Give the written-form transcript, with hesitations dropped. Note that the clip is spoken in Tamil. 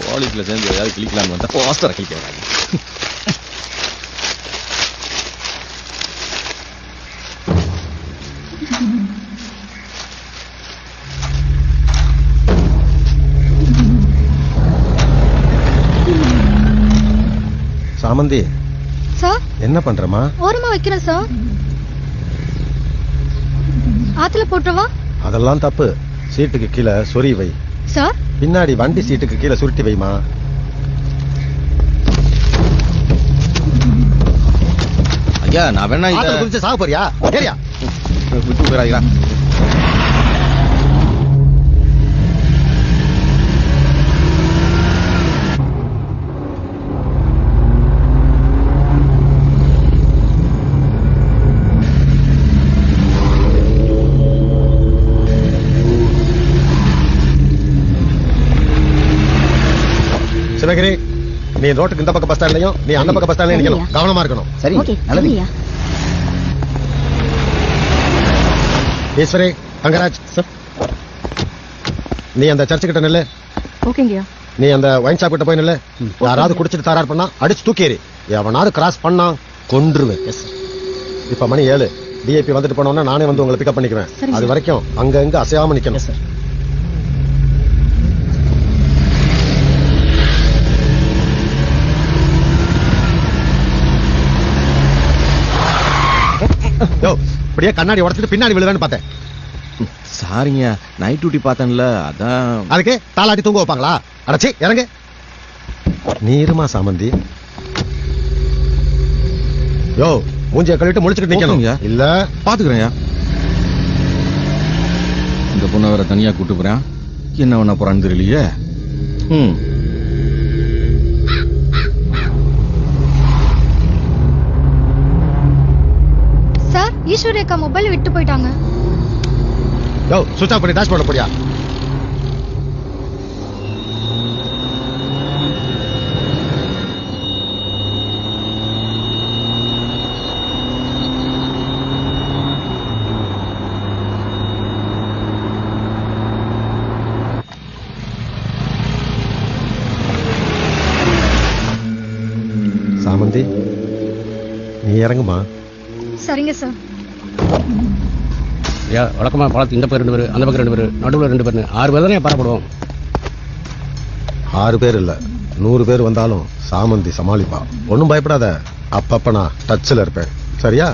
போலீஸ்ல சேர்ந்து ஏதாவது கிளிக்கலான்னு வந்தா போஸ்டரை கிளிக்க வராங்க. சாமந்தி சார் என்ன பண்றமா? ஓரமா வைக்கிறேன் சார். ஆத்துல போட்டுவா? அதெல்லாம் தப்பு. சீட்டுக்கு கீழே சொறி வை சார். பின்னாடி வண்டி சீட்டுக்கு கீழே சுருட்டி வைமா. ஐயா நான் வேணா குதிச்சு சாக போறியா? ஏரியா விட்டு போயிடாதீங்களா? சிவகிரி, நீ ரோட்டுக்கு இந்த பக்கம் பஸ் ஸ்டாண்ட்லயும் நீ அந்த பக்கம் பஸ் ஸ்டாண்ட்லயும் நிக்கணும். கவனமா இருக்கணும். சரி, நல்லதுயா. ஈஸ்வரி, தங்கராஜ், நீ அந்த சர்ச்சு கிட்ட நில்லு. ஓகேங்கய்யா. நீ அந்த ஒயின் ஷாப் கிட்ட போய் நில்லு. யாராவது குடிச்சிட்டு தாரார் பண்ணா அடிச்சு தூக்கேறி. எவனாவது கிராஸ் பண்ணா கொன்றுவேன். இப்ப மணி 7. டிஐபி வந்துட்டு போனோம்னா நானே வந்து உங்களை பிக்கப் பண்ணிக்குவேன். அது வரைக்கும் அங்க இங்க அசையாம நிக்கணும். அப்படியே கண்ணாடி உடைச்சிட்டு பின்னாடி விழுவேன்னு பார்த்தேன். சாரிங்க, நைட் டியூட்டி பார்த்தேன்ல, அதான். அதுக்கு தாளாட்டி தூங்க வைப்பாங்களா? அடைச்சி இறங்கு. நீருமா சாமந்தி. யோ, மூஞ்சிய கழுவிட்டு முழிச்சுக்கிட்டு நிக்கணும். இல்ல பாத்துக்கிறேன். இந்த பொண்ணை வேற தனியா கூட்டு போறேன். என்ன பண்ண போறான்னு தெரியலையே. சார், ஈஸ்வரி அக்கா மொபைல் விட்டு போயிட்டாங்க. யோ, சுவிட்ச் ஆஃப் பண்ணி டாஷ்போர்ட்ல போடியா. சாமந்தி, நீ இறங்குமா. சரிங்க சார். வழக்கமா பாலத்து இந்த பக்கம் 2 பேர், அந்த பக்கம் 2 பேர், நடுவில் 2 பேர், 6 பேர் தானே பரப்படுவோம். 6 பேர் இல்ல, 100 பேர் வந்தாலும் சாமந்தி சமாளிப்பா. ஒன்னும் பயப்படாத. அப்பப்ப நான் டச்ல இருப்பேன். சரியா?